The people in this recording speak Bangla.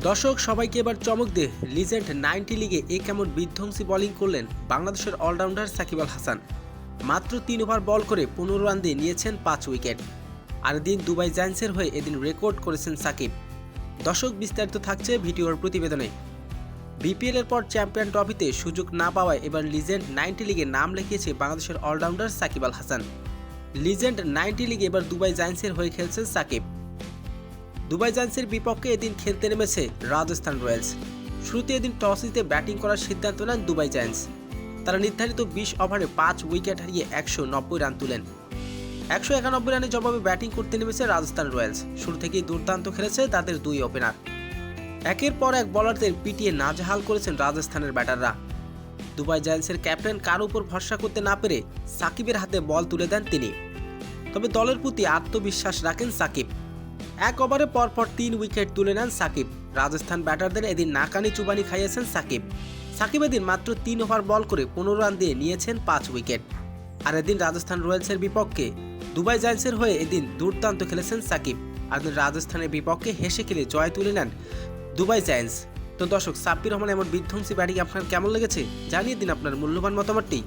দর্শক সবাইকে এবার চমক দিয়ে লিজেন্ড 90 লিগে কেমন বিধ্বংসী বোলিং করলেন বাংলাদেশের অলরাউন্ডার সাকিব আল হাসান। মাত্র 3 ওভার বল করে 15 রান দিয়ে নিয়েছেন 5 উইকেট। আর দিন দুবাই জায়ান্টসের হয়ে এদিন রেকর্ড করেছেন সাকিব। দর্শক বিস্তারিত থাকছে ভিডিওর প্রতিবেদনে। বিপিএল এর পর চ্যাম্পিয়ন ট্রফিতে সুযোগ না পাওয়ায় এবার লিজেন্ড 90 লিগে নাম লিখিয়েছে বাংলাদেশের অলরাউন্ডার সাকিব আল হাসান। লিজেন্ড 90 লিগে এবার দুবাই জায়ান্টসের হয়ে খেলছেন সাকিব। দুবাই জায়ান্টসের বিপক্ষে এদিন খেলতে নেমেছে রাজস্থান রয়্যালস। শুরুতে এদিন টস জিতে ব্যাটিং করার সিদ্ধান্ত নেন দুবাই জায়ান্টস। তারা নির্ধারিত 20 ওভারে 5 উইকেট হারিয়ে 190 রান তুলেন। 191 রানের জবাবে ব্যাটিং করতে নেমেছে রাজস্থান রয়্যালস। শুরু থেকেই দুর্দান্ত খেলেছে তাদের দুই ওপেনার। একের পর এক বোলারদের পিটিয়ে নাজেহাল করেছেন রাজস্থানের ব্যাটাররা। দুবাই জায়ান্টসের ক্যাপ্টেন কার উপর ভরসা করতে না পেরে সাকিবের হাতে বল তুলে দেন তিনি। তবে দলের প্রতি আত্মবিশ্বাস রাখেন সাকিব। এক ওভারে পরপর 3 উইকেট তুলে নেন সাকিব। রাজস্থান ব্যাটারদের এদিন নাকানি চুবানি খাইয়েছেন সাকিব। সাকিব এদিন মাত্র 3 ওভার বল করে 15 রান দিয়ে নিয়েছেন 5 উইকেট। আর এদিন রাজস্থান রয়্যালসের বিপক্ষে দুবাই জায়ান্টসের হয়ে এদিন দুর্দান্ত খেলেছেন সাকিব। আর রাজস্থানের বিপক্ষে হেসে খেলে জয় তুলে নেন দুবাই জায়ান্টস। তো দর্শক, সাব্বির রহমান এমন বিধ্বংসী ব্যাটিং আপনার কেমন লেগেছে জানিয়ে দিন আপনার মূল্যবান মতামতটি।